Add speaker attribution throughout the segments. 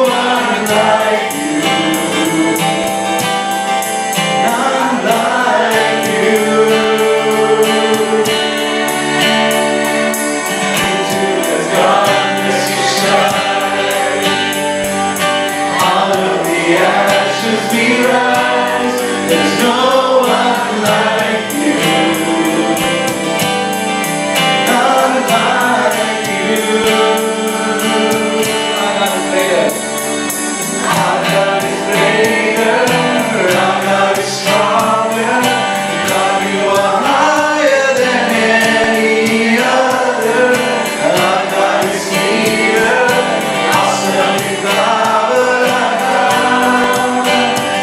Speaker 1: one like you. None like you. Into the darkness you shine. Out of the ashes we rise. There's no one like you. None like you. Our God is greater. Our God is greater. Our God is stronger. God, you are higher than any other. Our God is greater. Awesome in power.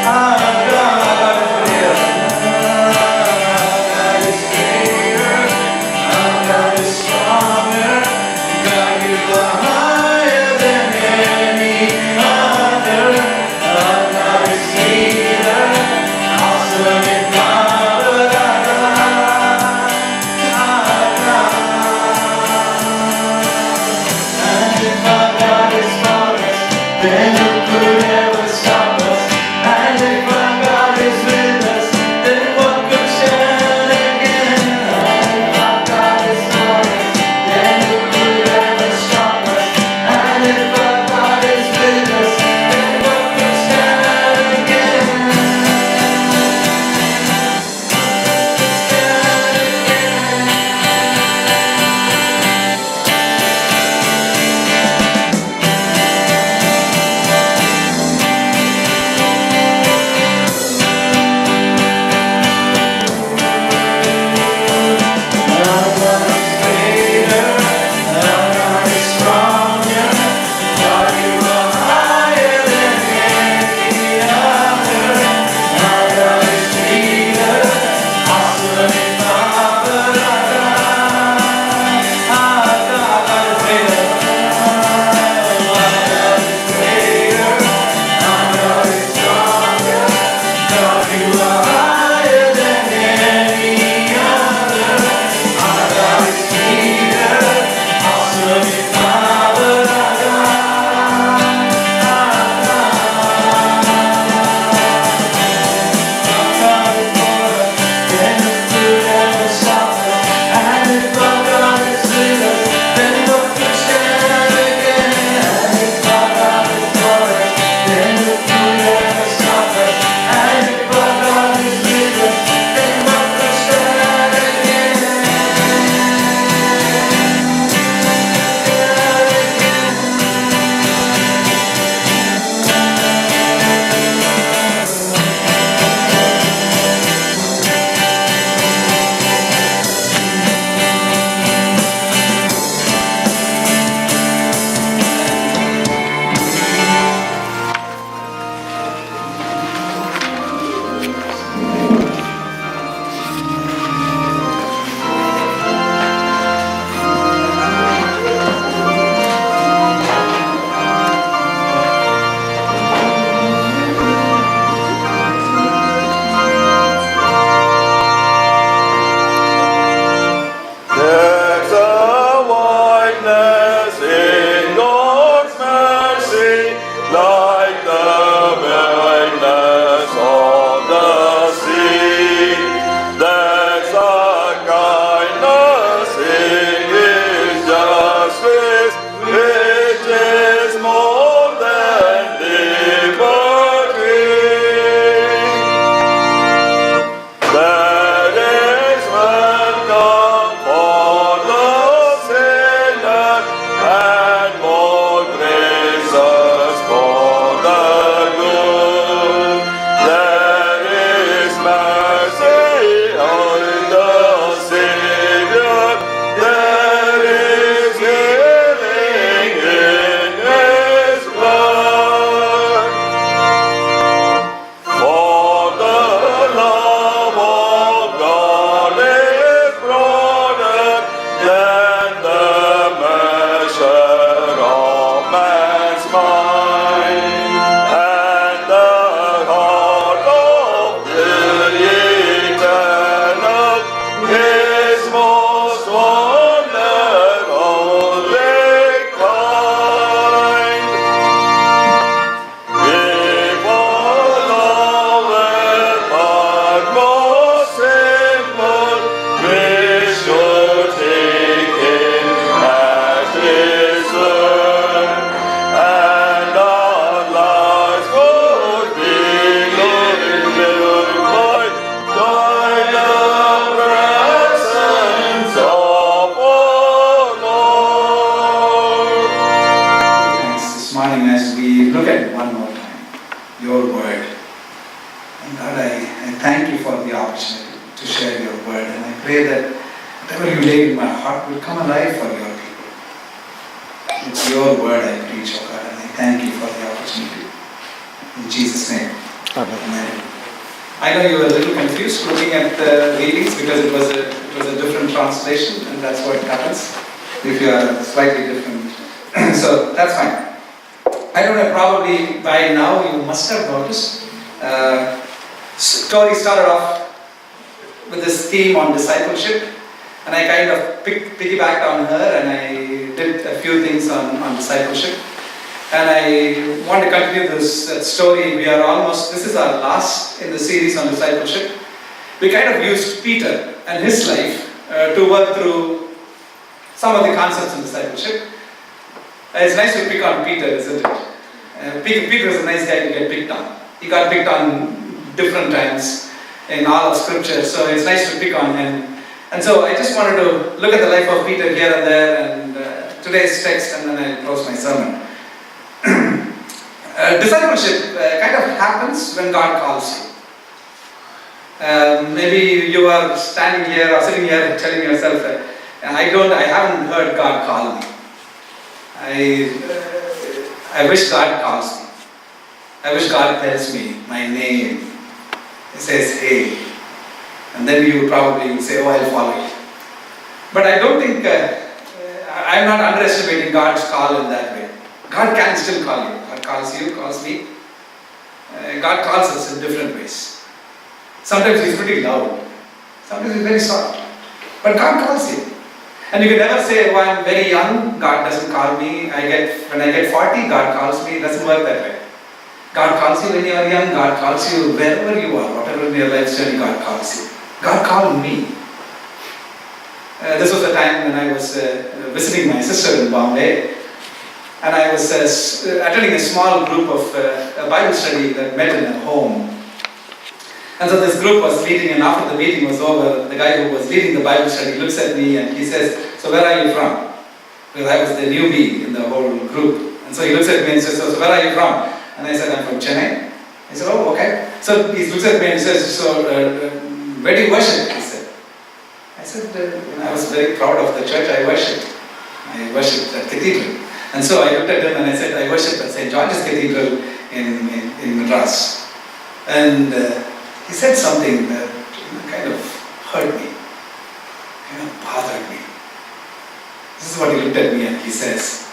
Speaker 1: Our
Speaker 2: as we look at it one more time, your word. And God, I thank you for the opportunity to share your word, and I pray that whatever you laid in my heart will come alive for your people. It's your word I preach, oh God, and I thank you for the opportunity. In Jesus' name. Amen. I know you were a little confused looking at the readings because it was a different translation, and that's what happens if you are slightly different. So that's fine. I don't know, probably by now you must have noticed. Story started off with this theme on discipleship, and I kind of piggybacked on her, and I did a few things on discipleship. And I want to continue this story. This is our last in the series on discipleship. We kind of used Peter and his life to work through some of the concepts in discipleship. It's nice to pick on Peter, isn't it? Peter is a nice guy to get picked on. He got picked on different times in all of Scripture, so it's nice to pick on him. And so I just wanted to look at the life of Peter here and there, and today's text, and then I'll close my sermon. Discipleship kind of happens when God calls you. Maybe you are standing here or sitting here telling yourself, I haven't heard God call me. I wish God calls me. I wish God tells me my name. He says, hey. And then you probably say, oh, I'll follow you. But I don't think, I'm not underestimating God's call in that way. God can still call you. God calls you, calls me. God calls us in different ways. Sometimes He's pretty loud. Sometimes He's very soft. But God calls you. And you can never say, oh, I'm very young, God doesn't call me. When I get 40, God calls me. It doesn't work that way. God calls you when you are young. God calls you wherever you are, whatever in your life journey, God calls you. God called me. This was the time when I was visiting my sister in Bombay. And I was attending a small group of a Bible study that met in a home. And so this group was meeting, and after the meeting was over, the guy who was leading the Bible study looks at me and he says, so where are you from? Because I was the newbie in the whole group. And so he looks at me and says, so where are you from? And I said, I'm from Chennai. He said, oh, okay. So he looks at me and says, so where do you worship? He said. I said, I was very proud of the church I worshipped. I worshipped at Cathedral. And so I looked at him and I said, I worship at St. George's Cathedral in Madras. And he said something that kind of hurt me, kind of bothered me. This is what he looked at me and he says,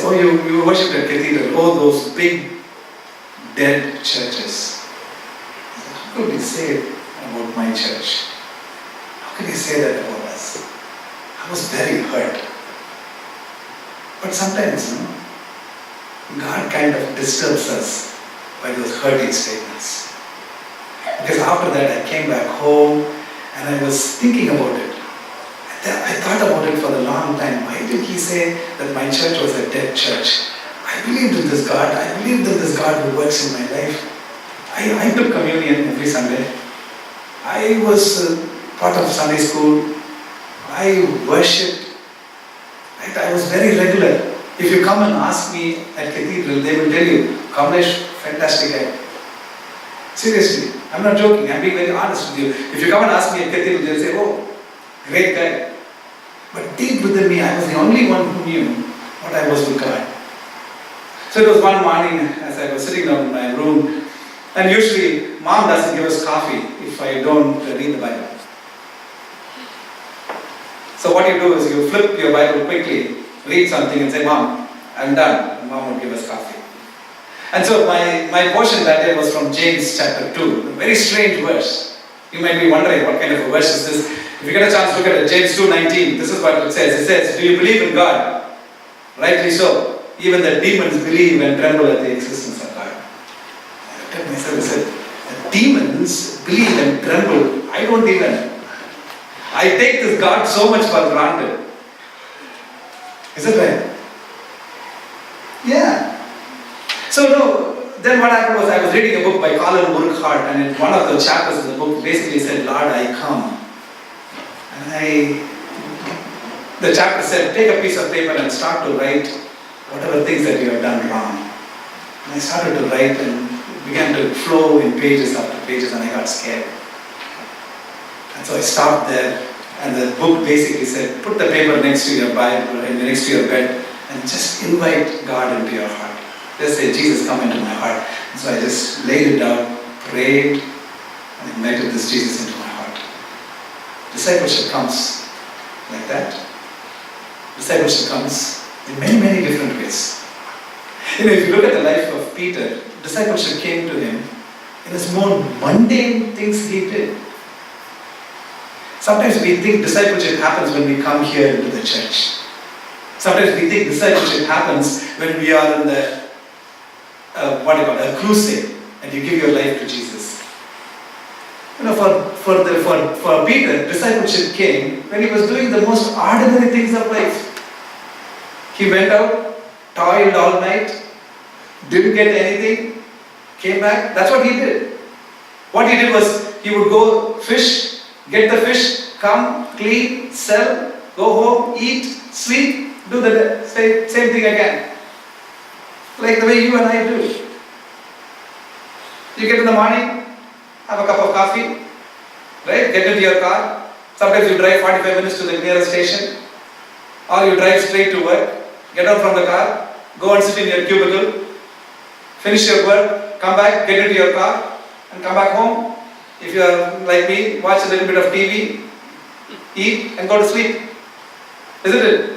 Speaker 2: oh, you worship at Cathedral, oh, those big dead churches. I said, how could he say it about my church? How could he say that about us? I was very hurt. But sometimes, God kind of disturbs us by those hurting statements. Because after that, I came back home and I was thinking about it. I thought about it for a long time. Why did he say that my church was a dead church? I believed in this God. I believed in this God who works in my life. I took communion every Sunday. I was part of Sunday school. I worshipped. I was very regular. If you come and ask me at Cathedral, they will tell you, Kamlesh, fantastic guy. Seriously, I'm not joking, I'm being very honest with you. If you come and ask me at Cathedral, they'll say, oh, great guy. But deep within me, I was the only one who knew what I was with God. So it was one morning as I was sitting down in my room, and usually Mom doesn't give us coffee if I don't read the Bible. So what you do is you flip your Bible quickly, read something and say, Mom, I'm done. And Mom would give us coffee. And so my portion that day was from James chapter 2, a very strange verse. You might be wondering what kind of a verse is this. If you get a chance to look at it, James 2:19, this is what it says. It says, do you believe in God? Rightly so. Even the demons believe and tremble at the existence of God. I looked at myself and said, the demons believe and tremble. I don't even. I take this God so much for granted. Is it right? Yeah. So then what happened was I was reading a book by Colin Burkhart, and in one of the chapters in the book basically said, Lord, I come. And the chapter said, take a piece of paper and start to write whatever things that you have done wrong. And I started to write and it began to flow in pages after pages and I got scared. And so I stopped there and the book basically said, put the paper next to your Bible and next to your bed and just invite God into your heart. Just say, Jesus, come into my heart. And so I just laid it down, prayed, and invited this Jesus into my heart. Discipleship comes like that. Discipleship comes in many, many different ways. If you look at the life of Peter, discipleship came to him in his more mundane things he did. Sometimes we think discipleship happens when we come here into the church. Sometimes we think discipleship happens when we are in the, a crusade, and you give your life to Jesus. For Peter, discipleship came when he was doing the most ordinary things of life. He went out, toiled all night, didn't get anything, came back. That's what he did. What he did was, he would go fish, get the fish, come, clean, sell, go home, eat, sleep, do the same thing again. Like the way you and I do. You get in the morning, have a cup of coffee, right? Get into your car. Sometimes you drive 45 minutes to the nearest station, or you drive straight to work, get out from the car, go and sit in your cubicle, finish your work, come back, get into your car, and come back home. If you are like me, watch a little bit of TV, eat, and go to sleep. Isn't it?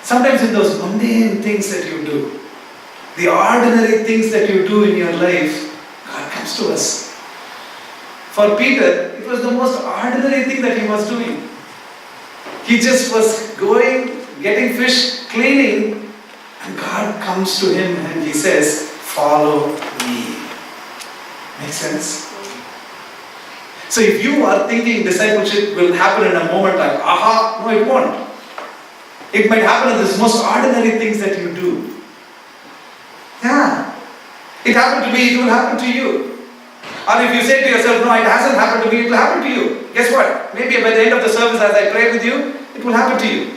Speaker 2: Sometimes in those mundane things that you do, the ordinary things that you do in your life, God comes to us. For Peter, it was the most ordinary thing that he was doing. He just was going, getting fish, cleaning, and God comes to him and he says, follow me. Makes sense? So if you are thinking discipleship will happen in a moment like, aha, no it won't. It might happen in the most ordinary things that you do. Yeah. It happened to me, it will happen to you. Or if you say to yourself, no, it hasn't happened to me, it will happen to you. Guess what? Maybe by the end of the service as I pray with you, it will happen to you.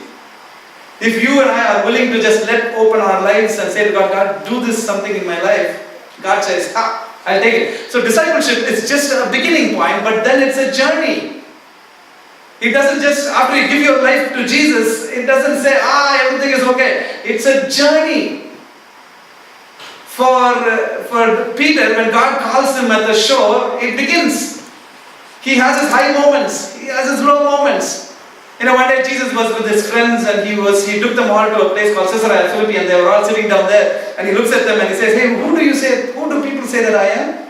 Speaker 2: If you and I are willing to just let open our lives and say to God, God, do this something in my life, God says, I'll take it. So discipleship is just a beginning point, but then it's a journey. It doesn't just, after you give your life to Jesus, it doesn't say, everything is okay. It's a journey. For Peter, when God calls him at the shore, it begins. He has his high moments. He has his low moments. One day Jesus was with his friends and he took them all to a place called Caesarea Philippi and they were all sitting down there and he looks at them and he says, hey, who do people say that I am?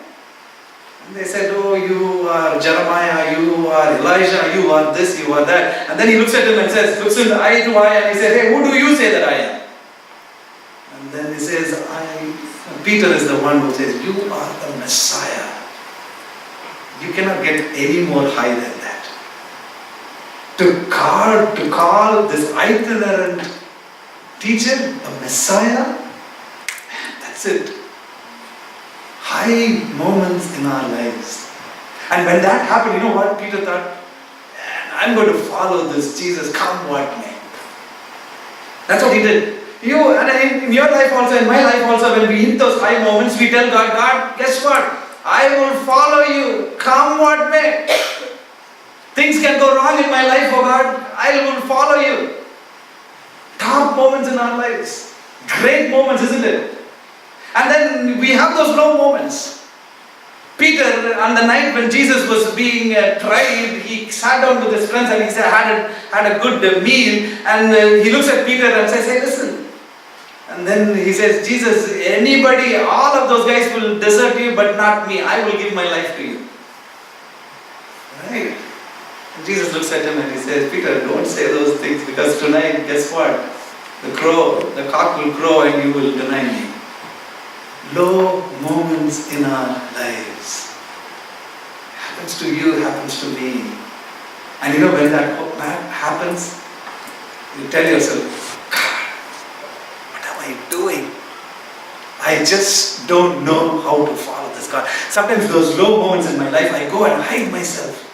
Speaker 2: And they said, oh, you are Jeremiah, you are Elijah, you are this, you are that. And then he looks at him and looks in the eye to eye and he says, hey, who do you say that I am? And then he says, Peter is the one who says, you are the Messiah. You cannot get any more high than that. To call this itinerant teacher a Messiah, that's it. High moments in our lives. And when that happened, you know what Peter thought? I'm going to follow this Jesus, come what may. That's what he did. And in your life also, in my life also, when we hit those high moments, we tell God, God, guess what? I will follow you, come what may. Things can go wrong in my life, oh God, I will follow you. Top moments in our lives. Great moments, isn't it? And then we have those low moments. Peter, on the night when Jesus was being tried, he sat down with his friends and he had a good meal. And he looks at Peter and says, hey, listen. And then he says, Jesus, anybody, all of those guys will desert you, but not me. I will give my life to you. Right? And Jesus looks at him and he says, Peter, don't say those things because tonight, guess what? The cock will crow and you will deny me. Low moments in our lives. Happens to you, happens to me. And when that happens, you tell yourself, God, what am I doing? I just don't know how to follow this God. Sometimes those low moments in my life, I go and hide myself.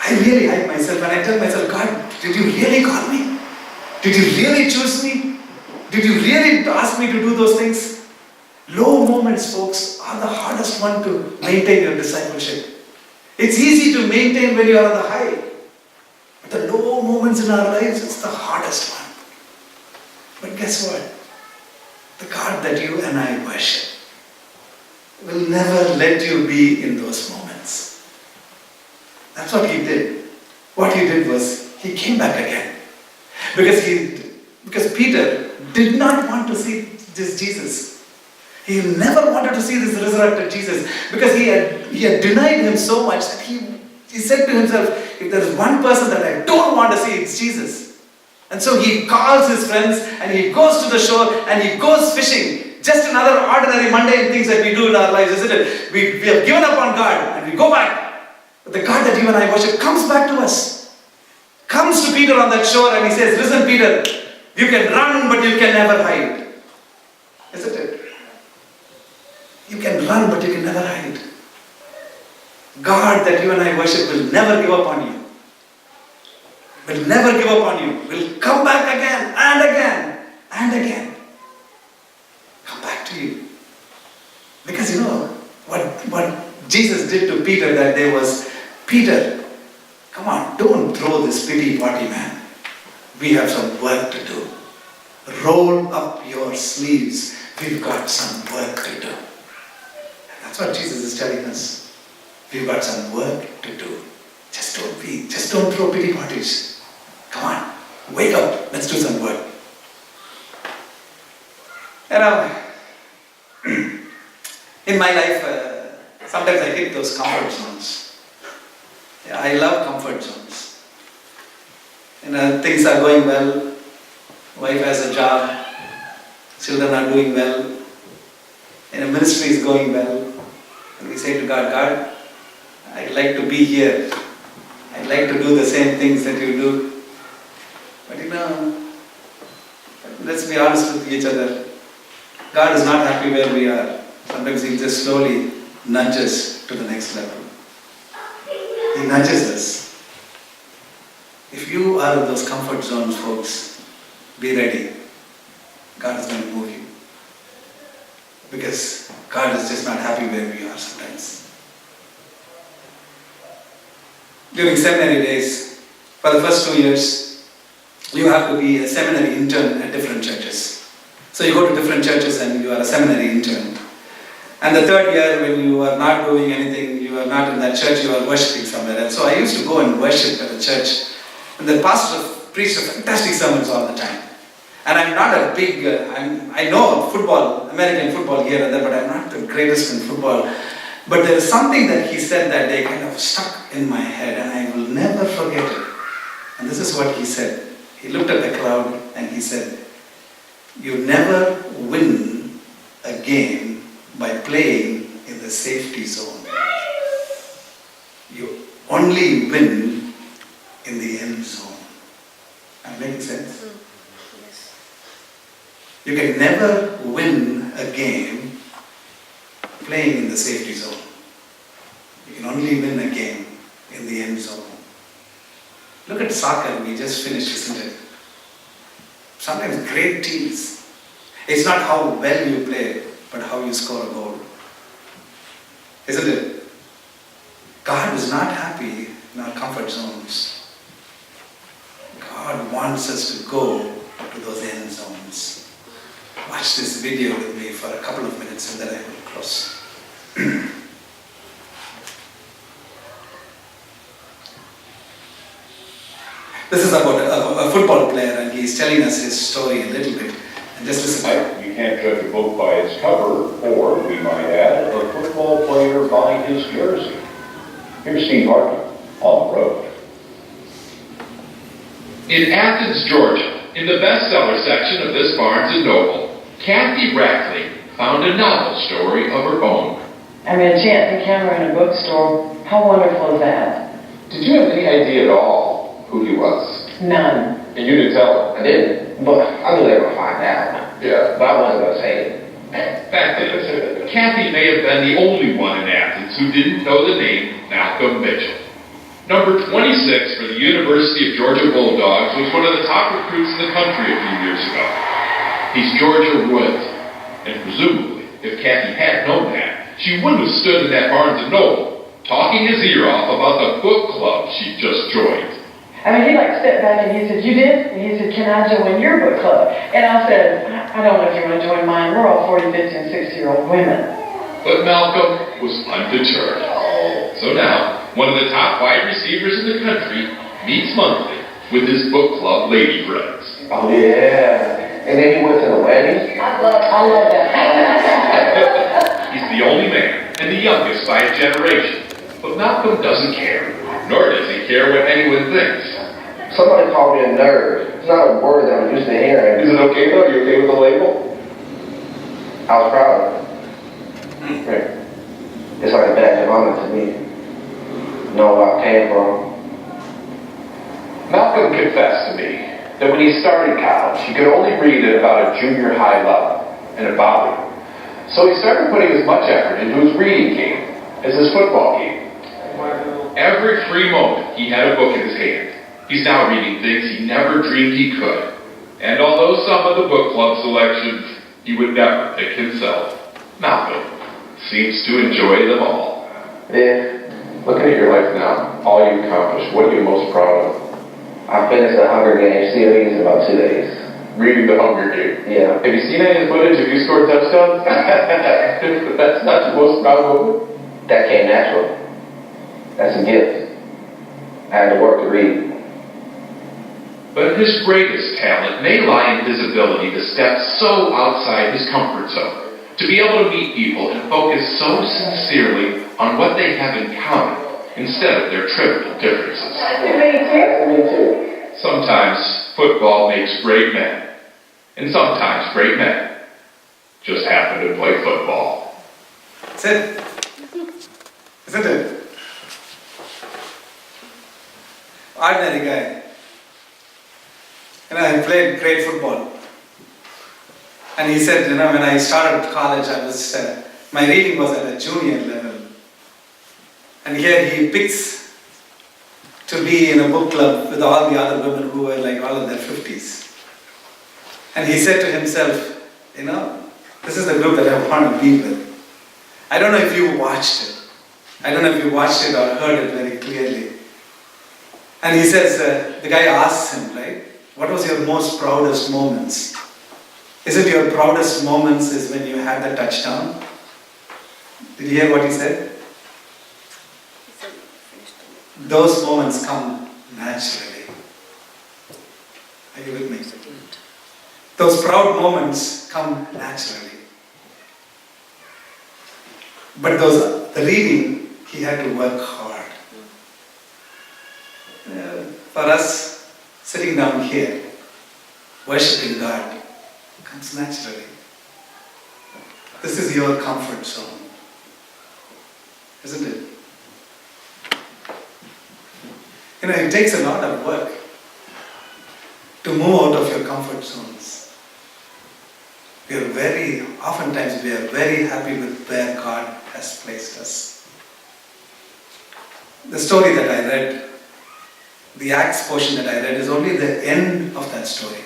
Speaker 2: I really hide myself and I tell myself, God, did you really call me? Did you really choose me? Did you really ask me to do those things? Low moments, folks, are the hardest one to maintain your discipleship. It's easy to maintain when you are on the high. But the low moments in our lives, it's the hardest one. But guess what? The God that you and I worship will never let you be in those moments. That's what he did. What he did was, he came back again. Because Peter did not want to see this Jesus. He never wanted to see this resurrected Jesus, because he had denied him so much that he said to himself, if there is one person that I don't want to see, it's Jesus. And so he calls his friends and he goes to the shore and he goes fishing. Just another ordinary mundane things that we do in our lives, isn't it? We have given up on God and we go back. But the God that you and I worship comes back to us. Comes to Peter on that shore and he says, listen Peter, you can run but you can never hide. Isn't it? You can run but you can never hide. God that you and I worship will never give up on you. Will never give up on you. Will come back again and again and again. Come back to you. Because you know what Jesus did to Peter that day was, Peter, come on, don't throw this pity party, man. We have some work to do. Roll up your sleeves. We've got some work to do. That's what Jesus is telling us. We've got some work to do. Just don't throw pity parties. Come on, wake up. Let's do some work. You know, in my life, sometimes I hit those comfort zones. Yeah, I love comfort zones. You know, things are going well. Wife has a job. Children are doing well. And the ministry is going well. And we say to God, God, I'd like to be here. I'd like to do the same things that you do. But you know, let's be honest with each other. God is not happy where we are. Sometimes He just slowly nudges to the next level. He nudges us. If you are in those comfort zones, folks, be ready. God is going to move you. Because God is just not happy where we are sometimes. During seminary days, for the first 2 years, you have to be a seminary intern at different churches. So you go to different churches and you are a seminary intern. And the third year, when you are not doing anything, you are not in that church, you are worshipping somewhere else. So I used to go and worship at a church. And the pastor preached fantastic sermons all the time. And I'm not a big, I know football, American football here and there, but I'm not the greatest in football. But there is something that he said that day kind of stuck in my head and I will never forget it. And this is what he said. He looked at the crowd and he said, you never win a game by playing in the safety zone. You only win in the end zone. Am I making sense?
Speaker 3: Yes.
Speaker 2: You can never win a game playing in the safety zone. You can only win a game in the end zone. Look at soccer, we just finished, isn't it? Sometimes great teams. It's not how well you play, but how you score a goal. Isn't it? God is not happy in our comfort zones. God wants us to go to those end zones. Watch this video with me for a couple of minutes and then I will close. This is about a football player and he's telling us his story a little bit. And just listen.
Speaker 4: You can't judge a book by its cover, or, we might add, a football player by his jersey. Here's Steve Hartman on the road.
Speaker 5: In Athens, Georgia, in the bestseller section of this Barnes & Noble, Kathy Rackley found a novel story of her own.
Speaker 6: I mean, Chant the camera in a bookstore. How wonderful is that?
Speaker 7: Did you have any idea at all who he was?
Speaker 6: None.
Speaker 7: And you didn't tell her?
Speaker 8: I didn't, but I knew they were going to find out.
Speaker 7: Yeah.
Speaker 8: But I wasn't going to say it.
Speaker 5: Fact is, Kathy may have been the only one in Athens who didn't know the name Malcolm Mitchell. Number 26 for the University of Georgia Bulldogs was one of the top recruits in the country a few years ago. He's Georgia royalty. And presumably, if Kathy had known that, she wouldn't have stood in that Barnes & Noble, talking his ear off about the book club she just joined.
Speaker 6: I mean, he like stepped back and he said, "You did?" And he said, "Can I join your book club?" And I said, "I don't know if you want to join mine. We're all 40, 50, and 60-year-old women."
Speaker 5: But Malcolm was undeterred. So now, one of the top wide receivers in the country meets monthly with his book club lady friends.
Speaker 8: Oh, yeah. And then he went to the wedding.
Speaker 6: I love that.
Speaker 5: He's the only man and the youngest by a generation. But Malcolm doesn't care, nor does he care what anyone thinks.
Speaker 8: Somebody called me a nerd. It's not a word that I'm used to hearing.
Speaker 7: Is it okay though? Are you okay with the label?
Speaker 8: I was proud of it. It's like a badge of honor to me. Know where I came from.
Speaker 7: Malcolm confessed to me that when he started college, he could only read at about a junior high level, and it bothered him. So he started putting as much effort into his reading game as his football game.
Speaker 5: Every free moment, he had a book in his hand. He's now reading things he never dreamed he could. And although some of the book club selections he would never pick himself, Malcolm seems to enjoy them all.
Speaker 8: Yeah.
Speaker 7: Looking at your life now, all you've accomplished, what are you most proud of?
Speaker 8: I finished the Hunger Games series in about 2 days.
Speaker 7: Reading the Hunger Games.
Speaker 8: Yeah.
Speaker 7: Have you seen any footage? Have you scored touchdowns? That's not your most proud moment?
Speaker 8: That came natural. That's a gift. I had to work to read.
Speaker 5: But his greatest talent may lie in his ability to step so outside his comfort zone, to be able to meet people and focus so sincerely on what they have in common instead of their trivial differences.
Speaker 8: Me too.
Speaker 5: Sometimes football makes great men, and sometimes great men just happen to play football.
Speaker 2: That's it. Isn't it? Ordinary guy. I played great football. And he said, when I started college, my reading was at a junior level. And here he picks to be in a book club with all the other women who were like all in their 50s. And he said to himself, this is the group that I want to be with. I don't know if you watched it. I don't know if you watched it or heard it very clearly. And he says, the guy asks him, right, what was your most proudest moments? Is it your proudest moments is when you had the touchdown? Did you hear what he said? Those moments come naturally. Are you with me? Those proud moments come naturally. But the reading, he had to work hard. For us, sitting down here, worshipping God, comes naturally. This is your comfort zone, isn't it? It takes a lot of work to move out of your comfort zones. Oftentimes we are very happy with where God has placed us. The story that I read, the Acts portion that I read, is only the end of that story.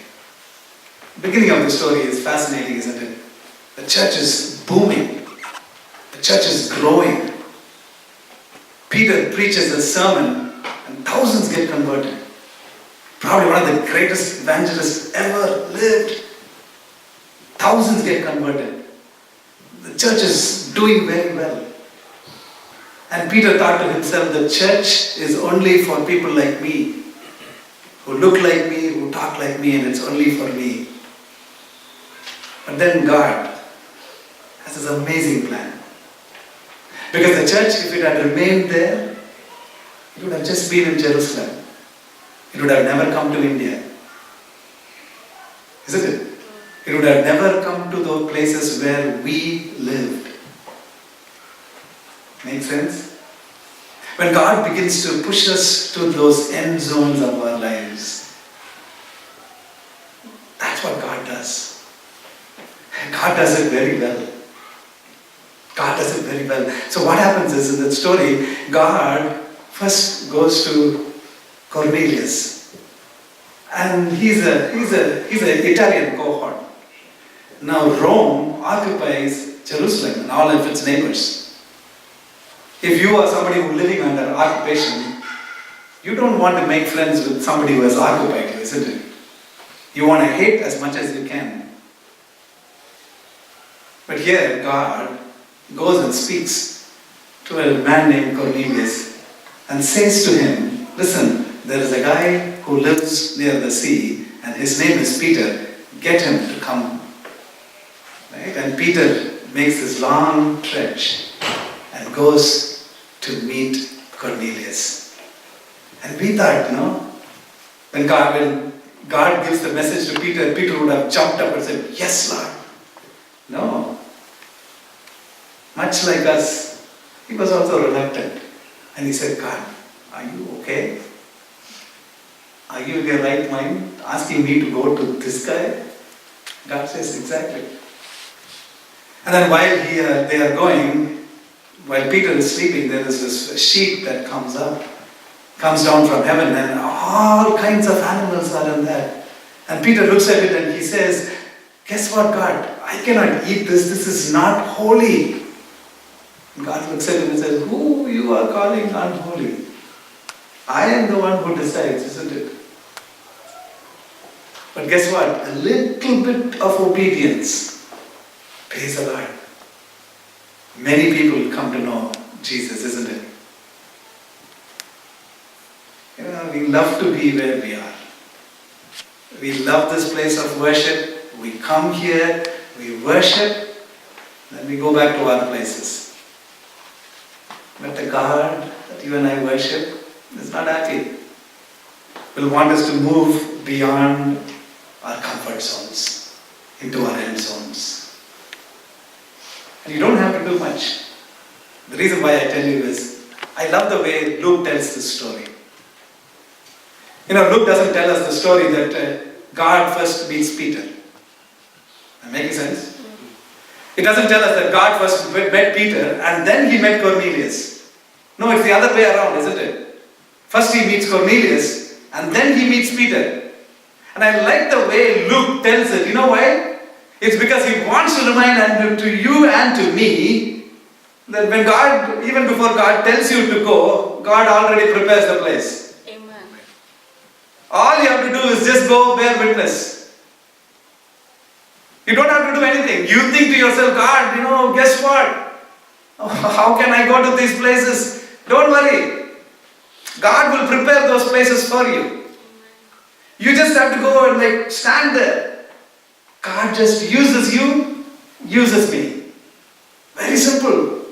Speaker 2: The beginning of the story is fascinating, isn't it? The church is booming. The church is growing. Peter preaches a sermon and thousands get converted. Probably one of the greatest evangelists ever lived. Thousands get converted. The church is doing very well. And Peter thought to himself, the church is only for people like me, who look like me, who talk like me, and it's only for me. But then God has this amazing plan. Because the church, if it had remained there, it would have just been in Jerusalem. It would have never come to India. Isn't it? It would have never come to those places where we lived. Make sense? When God begins to push us to those end zones of our lives, that's what God does. God does it very well. God does it very well. So what happens is, in that story, God first goes to Cornelius. And he's an Italian cohort. Now Rome occupies Jerusalem and all of its neighbors. If you are somebody who is living under occupation, you don't want to make friends with somebody who has occupied you, isn't it? You want to hate as much as you can. But here God goes and speaks to a man named Cornelius and says to him, listen, there is a guy who lives near the sea and his name is Peter. Get him to come. Right? And Peter makes this long trek and goes to meet Cornelius. And we thought, when God gives the message to Peter, Peter would have jumped up and said, yes, Lord. No. Much like us, he was also reluctant. And he said, God, are you okay? Are you in your right mind? Asking me to go to this guy? God says, exactly. And then while they are going, while Peter is sleeping, there is this sheep that comes down from heaven, and all kinds of animals are in there. And Peter looks at it and he says, guess what, God? I cannot eat this. This is not holy. And God looks at him and says, who you are calling unholy? I am the one who decides, isn't it? But guess what? A little bit of obedience pays a lot. Many people come to know Jesus, isn't it? We love to be where we are. We love this place of worship. We come here, we worship, then we go back to other places. But the God that you and I worship is not happy. Will want us to move beyond our comfort zones, into our end zones. And you don't have to do much. The reason why I tell you is, I love the way Luke tells this story. Luke doesn't tell us the story that God first meets Peter. Am I making sense? It doesn't tell us that God first met Peter and then he met Cornelius. No, it's the other way around, isn't it? First he meets Cornelius and then he meets Peter. And I like the way Luke tells it. You know why? It's because he wants to remind to you and to me that when God, even before God tells you to go, God already prepares the place.
Speaker 3: Amen.
Speaker 2: All you have to do is just go bear witness. You don't have to do anything. You think to yourself, God, guess what? How can I go to these places? Don't worry. God will prepare those places for you. You just have to go and stand there. God just uses you, uses me. Very simple.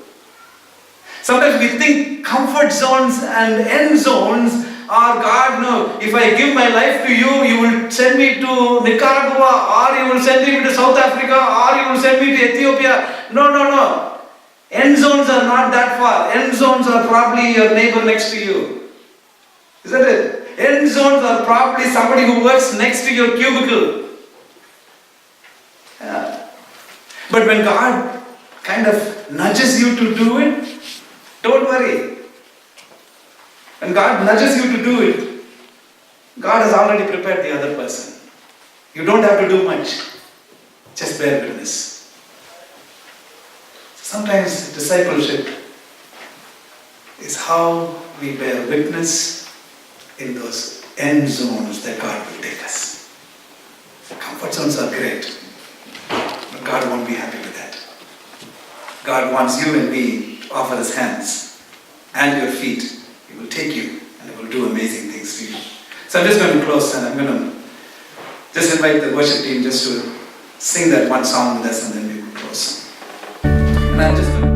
Speaker 2: Sometimes we think comfort zones and end zones are, God, no, if I give my life to you, you will send me to Nicaragua, or you will send me to South Africa, or you will send me to Ethiopia. No. End zones are not that far. End zones are probably your neighbor next to you. Isn't it? End zones are probably somebody who works next to your cubicle. Yeah. But when God kind of nudges you to do it, don't worry. When God nudges you to do it, God has already prepared the other person. You don't have to do much. Just bear witness. Sometimes discipleship is how we bear witness in those end zones that God will take us. Comfort zones are great, but God won't be happy with that. God wants you and me to offer His hands and your feet. He will take you and He will do amazing things to you. So I'm just going to close and I'm going to just invite the worship team just to sing that one song with us and then we will close. And I'm just going to